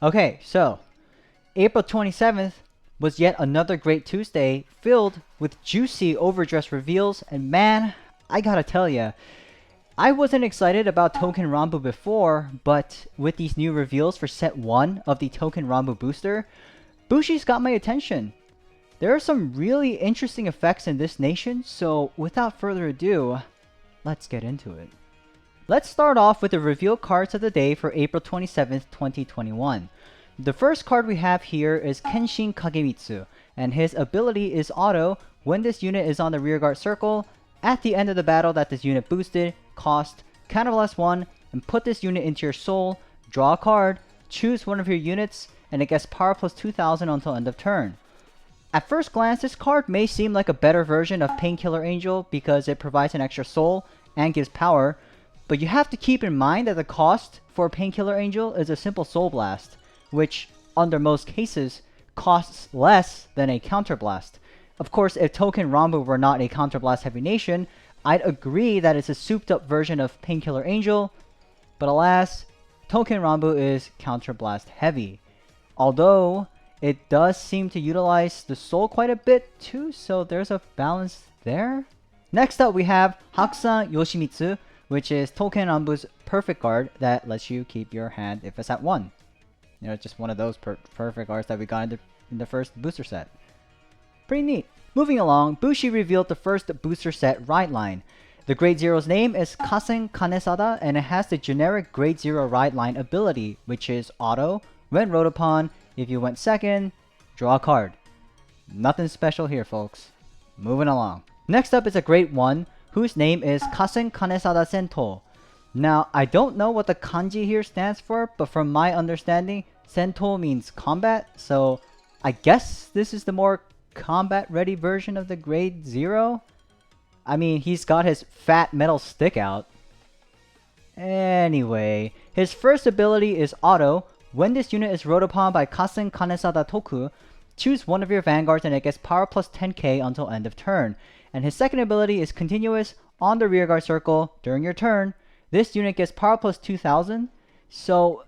Okay, so April 27th was yet another great Tuesday filled with juicy overdress reveals, and man, I gotta tell ya, I wasn't excited about Touken Ranbu before, but with these new reveals for set 1 of the Touken Ranbu booster, Bushi's got my attention. There are some really interesting effects in this nation, so without further ado, let's get into it. Let's start off with the reveal cards of the day for April 27th, 2021. The first card we have here is Kenshin Kagemitsu, and his ability is auto when this unit is on the rearguard circle. At the end of the battle that this unit boosted, cost, counterblast 1, and put this unit into your soul, draw a card, choose one of your units, and it gets power plus 2000 until end of turn. At first glance, this card may seem like a better version of Painkiller Angel because it provides an extra soul and gives power, but you have to keep in mind that the cost for Painkiller Angel is a simple Soul Blast, which, under most cases, costs less than a Counterblast. Of course, if Touken Ranbu were not a Counterblast heavy nation, I'd agree that it's a souped up version of Painkiller Angel, but alas, Touken Ranbu is Counterblast heavy. Although, it does seem to utilize the soul quite a bit too, so there's a balance there. Next up we have Hakusan Yoshimitsu, which is Touken Ranbu's perfect guard that lets you keep your hand if it's at 1. You know, just one of those perfect guards that we got in the first booster set. Pretty neat. Moving along, Bushi revealed the first booster set ride line. The Grade Zero's name is Kasen Kanesada, and it has the generic Grade Zero ride line ability, which is auto. When rode upon, if you went second, draw a card. Nothing special here, folks. Moving along. Next up is a Grade 1, whose name is Kasen Kanesada Sento. Now, I don't know what the kanji here stands for, but from my understanding, Sento means combat, so I guess this is the more combat-ready version of the Grade 0? I mean, he's got his fat metal stick out. Anyway, his first ability is auto. When this unit is rode upon by Kasen Kanesada Toku, choose one of your vanguards and it gets power plus 10k until end of turn. And his second ability is continuous on the rearguard circle during your turn. This unit gets power plus 2000. So,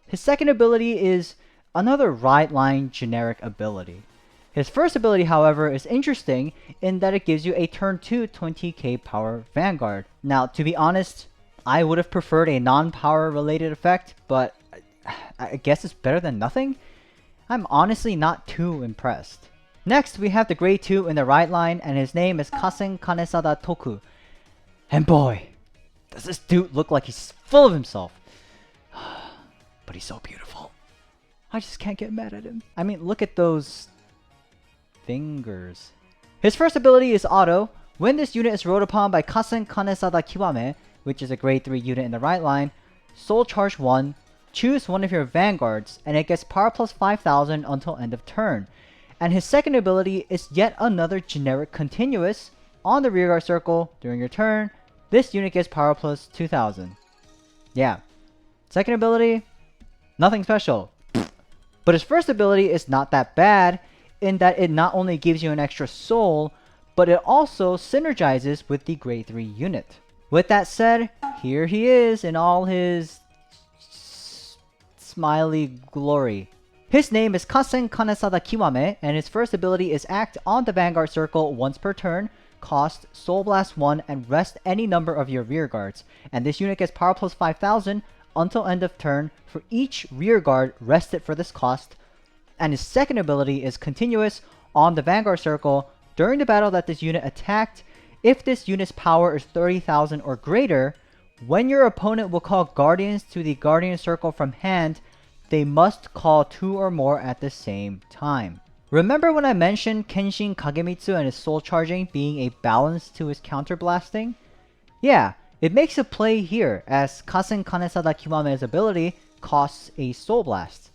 his second ability is another ride line generic ability. His first ability, however, is interesting in that it gives you a turn 2 20k power vanguard. Now, to be honest, I would have preferred a non-power related effect, but I guess it's better than nothing? I'm honestly not too impressed. Next, we have the Grade 2 in the right line, and his name is Kasen Kanesada Toku. And boy, does this dude look like he's full of himself. But he's so beautiful. I just can't get mad at him. I mean, look at those fingers. His first ability is auto. When this unit is rode upon by Kasen Kanesada Kiwame, which is a Grade 3 unit in the right line, soul charge 1, choose one of your vanguards, and it gets power plus 5000 until end of turn. And his second ability is yet another generic continuous on the rearguard circle during your turn. This unit gets power plus 2000. Yeah. Second ability, nothing special. But his first ability is not that bad in that it not only gives you an extra soul, but it also synergizes with the Grade 3 unit. With that said, here he is in all his smiley glory. His name is Kasen Kanesada Kiwame, and his first ability is act on the Vanguard circle once per turn, cost Soul Blast 1, and rest any number of your rearguards. And this unit gets power plus 5000 until end of turn for each rearguard rested for this cost. And his second ability is continuous on the Vanguard circle during the battle that this unit attacked. If this unit's power is 30,000 or greater, when your opponent will call Guardians to the Guardian circle from hand, they must call 2 or more at the same time. Remember when I mentioned Kenshin Kagemitsu and his soul charging being a balance to his counterblasting? Yeah, it makes a play here as Kasen Kanesada Kiwame's ability costs a soul blast.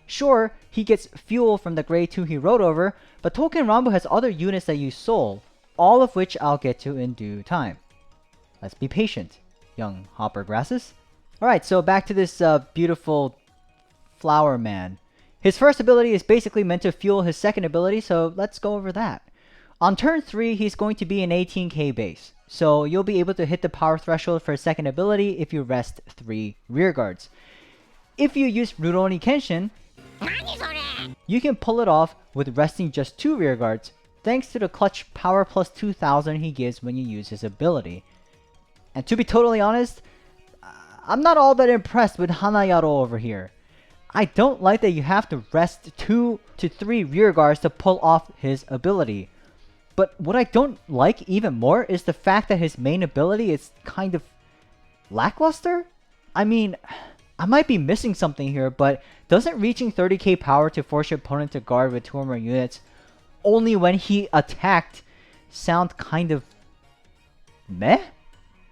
Sure, he gets fuel from the Grade 2 he rode over, but Touken Ranbu has other units that use soul, all of which I'll get to in due time. Let's be patient, young hopper grasses. Alright, so back to this beautiful flower man. His first ability is basically meant to fuel his second ability, so let's go over that. On turn 3, he's going to be an 18k base, so you'll be able to hit the power threshold for his second ability if you rest 3 rearguards. if you use Rurouni Kenshin, you can pull it off with resting just 2 rear guards, thanks to the clutch power plus 2000 he gives when you use his ability. And to be totally honest, I'm not all that impressed with Hanayaro over here. I don't like that you have to rest 2 to 3 rear guards to pull off his ability. But what I don't like even more is the fact that his main ability is kind of lackluster? I mean, I might be missing something here, but doesn't reaching 30k power to force your opponent to guard with 2 or more units only when he attacked sound kind of meh?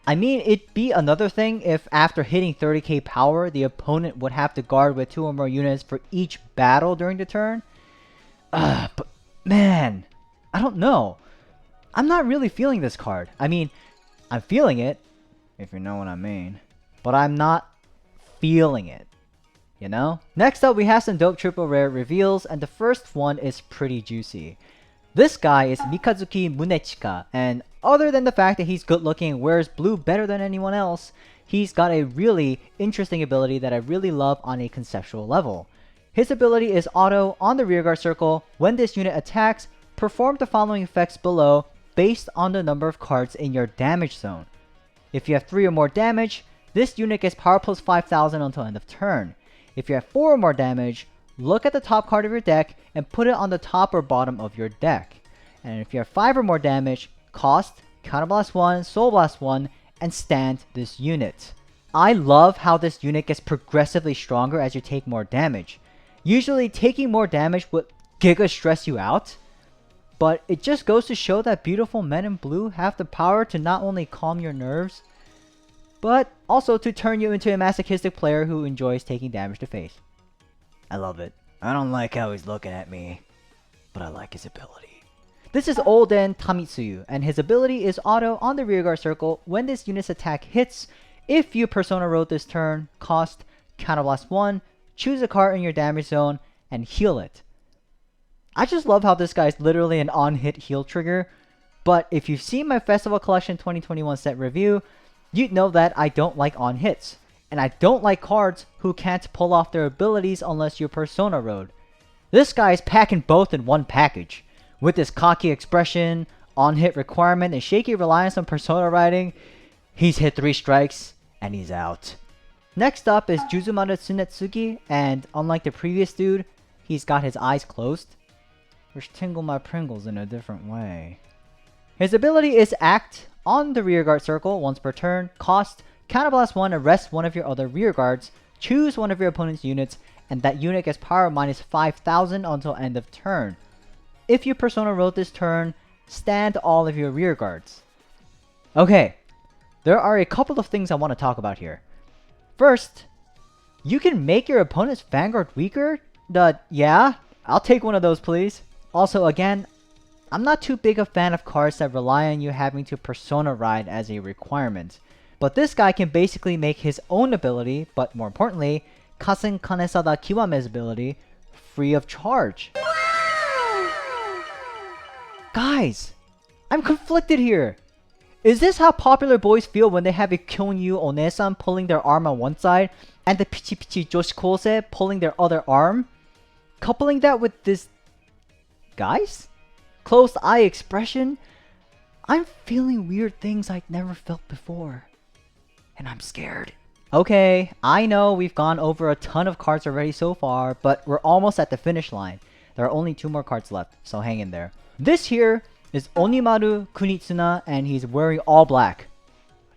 I mean, it'd be another thing if after hitting 30k power, the opponent would have to guard with 2 or more units for each battle during the turn. But man, I don't know. I'm not really feeling this card. I mean, I'm feeling it, if you know what I mean. But I'm not feeling it, you know? Next up, we have some dope triple rare reveals, and the first one is pretty juicy. This guy is Mikazuki Munechika, and other than the fact that he's good looking and wears blue better than anyone else, he's got a really interesting ability that I really love on a conceptual level. His ability is auto on the rearguard circle. When this unit attacks, perform the following effects below based on the number of cards in your damage zone. If you have 3 or more damage, this unit gets power plus 5000 until end of turn. If you have 4 or more damage, look at the top card of your deck and put it on the top or bottom of your deck. And if you have 5 or more damage, cost, Counterblast 1, Soul Blast 1, and stand this unit. I love how this unit gets progressively stronger as you take more damage. Usually taking more damage would giga stress you out, but it just goes to show that beautiful men in blue have the power to not only calm your nerves, but also to turn you into a masochistic player who enjoys taking damage to face. I love it. I don't like how he's looking at me, but I like his ability. This is Olden Tamitsuyu, and his ability is auto on the rearguard circle. When this unit's attack hits, if you Persona Road this turn, cost, Counterblast 1, choose a card in your damage zone, and heal it. I just love how this guy is literally an on-hit heal trigger, but if you've seen my Festival Collection 2021 set review, you'd know that I don't like on-hits, and I don't like cards who can't pull off their abilities unless you Persona Road. This guy is packing both in one package. With his cocky expression, on-hit requirement, and shaky reliance on Persona riding, he's hit 3 strikes, and he's out. Next up is Juzumaru Tsunetsugi, and unlike the previous dude, he's got his eyes closed, which tingle my Pringles in a different way. His ability is Act on the rearguard circle once per turn, cost, Counterblast 1, arrest one of your other rearguards, choose one of your opponent's units, and that unit gets power minus 5000 until end of turn. If you Persona Road this turn, stand all of your rear guards. Okay, there are a couple of things I want to talk about here. First, you can make your opponent's Vanguard weaker? Yeah, I'll take one of those please. Also again, I'm not too big a fan of cards that rely on you having to Persona Ride as a requirement. But this guy can basically make his own ability, but more importantly, Kasen Kanesada Kiwame's ability, free of charge. Guys, I'm conflicted here. Is this how popular boys feel when they have a Kyonyu Onesan pulling their arm on one side and the Pichi Pichi Joshikose pulling their other arm? Coupling that with this... guys? Closed eye expression? I'm feeling weird things I'd never felt before. And I'm scared. Okay, I know we've gone over a ton of cards already so far, but we're almost at the finish line. There are only 2 more cards left, so hang in there. This here is Onimaru Kunitsuna, and he's wearing all black.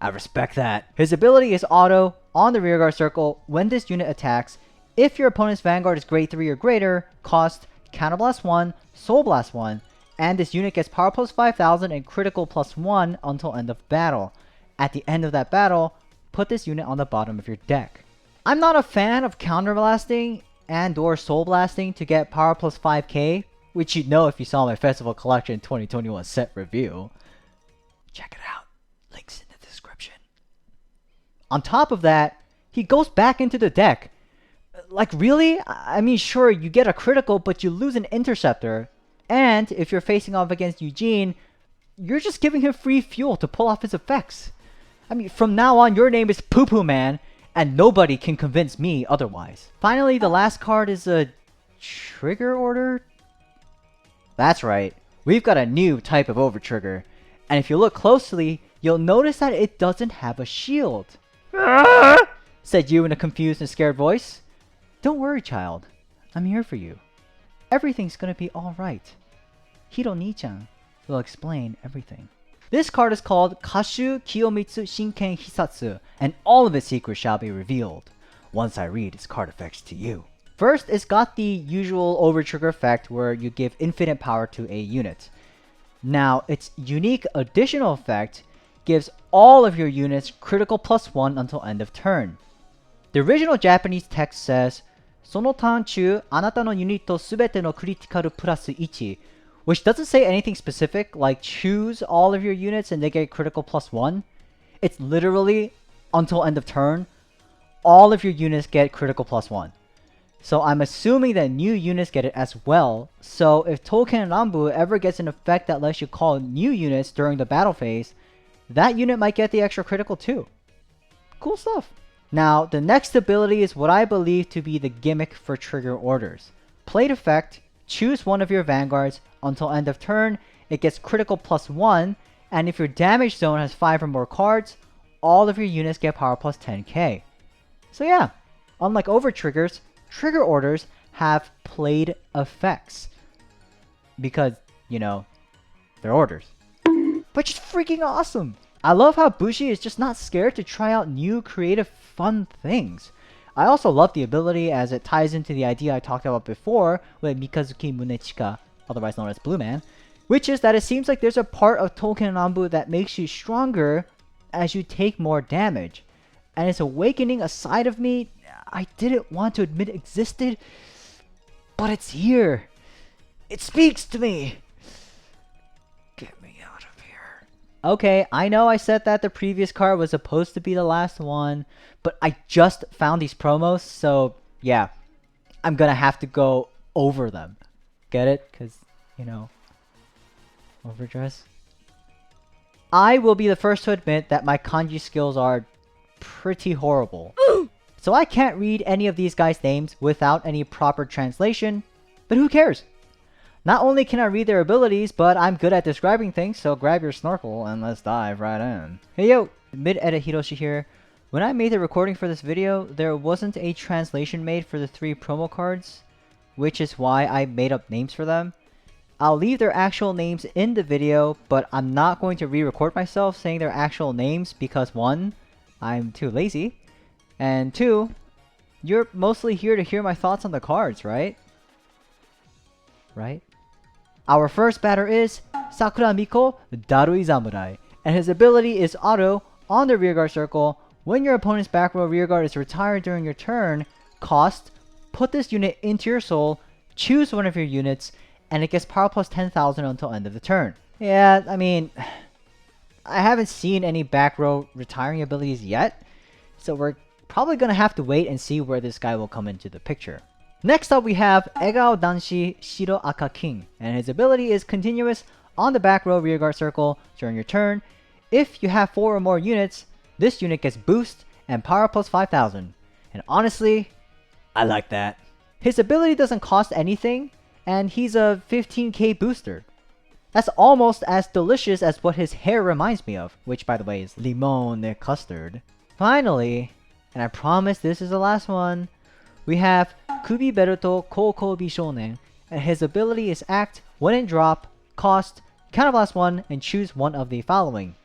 I respect that. His ability is auto on the rearguard circle. When this unit attacks, if your opponent's Vanguard is grade 3 or greater, cost, Counterblast 1, Soul Blast 1, and this unit gets power plus 5000 and critical plus 1 until end of battle. At the end of that battle, put this unit on the bottom of your deck. I'm not a fan of counterblasting and or soul blasting to get power plus 5k, which you'd know if you saw my Festival Collection 2021 set review. Check it out. Links in the description. On top of that, he goes back into the deck. Like really? I mean sure, you get a critical, but you lose an interceptor. And if you're facing off against Eugene, you're just giving him free fuel to pull off his effects. I mean, from now on, your name is Poo Poo Man, and nobody can convince me otherwise. Finally, the last card is a trigger order? That's right, we've got a new type of overtrigger, and if you look closely, you'll notice that it doesn't have a shield. Said you in a confused and scared voice. Don't worry, child. I'm here for you. Everything's gonna be alright. Hiro-ni-chan will explain everything. This card is called Kashu Kiyomitsu Shinken Hisatsu, and all of its secrets shall be revealed once I read its card effects to you. First, it's got the usual overtrigger effect where you give infinite power to a unit. Now, its unique additional effect gives all of your units critical +1 until end of turn. The original Japanese text says, そのターン中、あなたのユニットすべてのクリティカルプラス1, which doesn't say anything specific, like choose all of your units and they get critical +1. It's literally, until end of turn, all of your units get critical +1. So I'm assuming that new units get it as well, so if Touken Ranbu ever gets an effect that lets you call new units during the battle phase, that unit might get the extra critical too. Cool stuff. Now, the next ability is what I believe to be the gimmick for trigger orders. Plate effect, choose one of your Vanguards, until end of turn, it gets critical +1, and if your damage zone has 5 or more cards, all of your units get power +10k. So yeah, unlike overtriggers, trigger orders have plate effects. Because, you know, they're orders. But just freaking awesome! I love how Bushi is just not scared to try out new, creative, fun things. I also love the ability as it ties into the idea I talked about before with Mikazuki Munechika, otherwise known as Blue Man, which is that it seems like there's a part of Touken Ranbu that makes you stronger as you take more damage. And it's awakening a side of me I didn't want to admit existed, but it's here. It speaks to me. Get me out of here. Okay, I know I said that the previous card was supposed to be the last one, but I just found these promos, so yeah, I'm gonna have to go over them. Get it? Because, you know, overdress. I will be the first to admit that my kanji skills are pretty horrible. So I can't read any of these guys' names without any proper translation, but who cares? Not only can I read their abilities, but I'm good at describing things, so grab your snorkel and let's dive right in. Hey yo, mid-edit Hiroshi here. When I made the recording for this video, there wasn't a translation made for the 3 promo cards, which is why I made up names for them. I'll leave their actual names in the video, but I'm not going to re-record myself saying their actual names because 1, I'm too lazy, and 2, you're mostly here to hear my thoughts on the cards, right? Right? Our first batter is Sakura Miko Darui Samurai, and his ability is auto on the rearguard circle. When your opponent's back row rearguard is retired during your turn, cost, put this unit into your soul, choose one of your units, and it gets power plus 10,000 until end of the turn. Yeah, I mean, I haven't seen any back row retiring abilities yet, so we're probably gonna have to wait and see where this guy will come into the picture. Next up we have Egao Danshi Shiro Aka King, and his ability is continuous on the back row rearguard circle during your turn. If you have 4 or more units, this unit gets boost and power plus 5,000. And honestly, I like that. His ability doesn't cost anything, and he's a 15k booster. That's almost as delicious as what his hair reminds me of, which by the way is limon custard. Finally, and I promise this is the last one, we have Kubi Beruto Koukou Bishonen, and his ability is act, when in drop, cost, counterblast 1, and choose one of the following.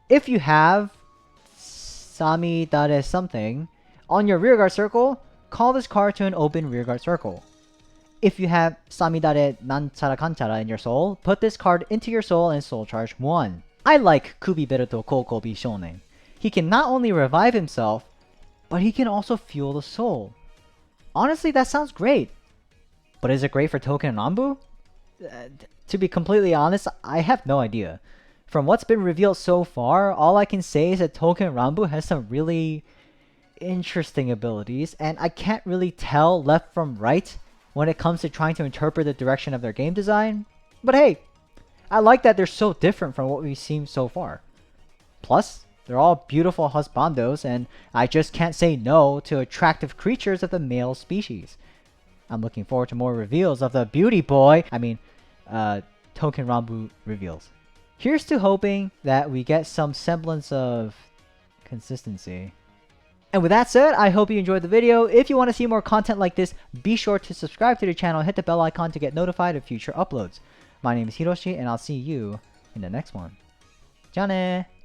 If you have Samidare something on your rearguard circle, call this card to an open rearguard circle. If you have Samidare Nanchara Kanchara in your soul, put this card into your soul and soul charge 1. I like Kubi Beruto Koukou Bishonen. He can not only revive himself, but he can also fuel the soul. Honestly, that sounds great. But is it great for Touken Ranbu? To be completely honest, I have no idea. From what's been revealed so far, all I can say is that Touken Ranbu has some really interesting abilities, and I can't really tell left from right when it comes to trying to interpret the direction of their game design. But hey, I like that they're so different from what we've seen so far. Plus, They're all beautiful husbandos, and I just can't say no to attractive creatures of the male species. I'm looking forward to more reveals of the beauty boy. Touken Ranbu reveals. Here's to hoping that we get some semblance of consistency. And with that said, I hope you enjoyed the video. If you want to see more content like this, be sure to subscribe to the channel and hit the bell icon to get notified of future uploads. My name is Hiroshi, and I'll see you in the next one. じゃあねー。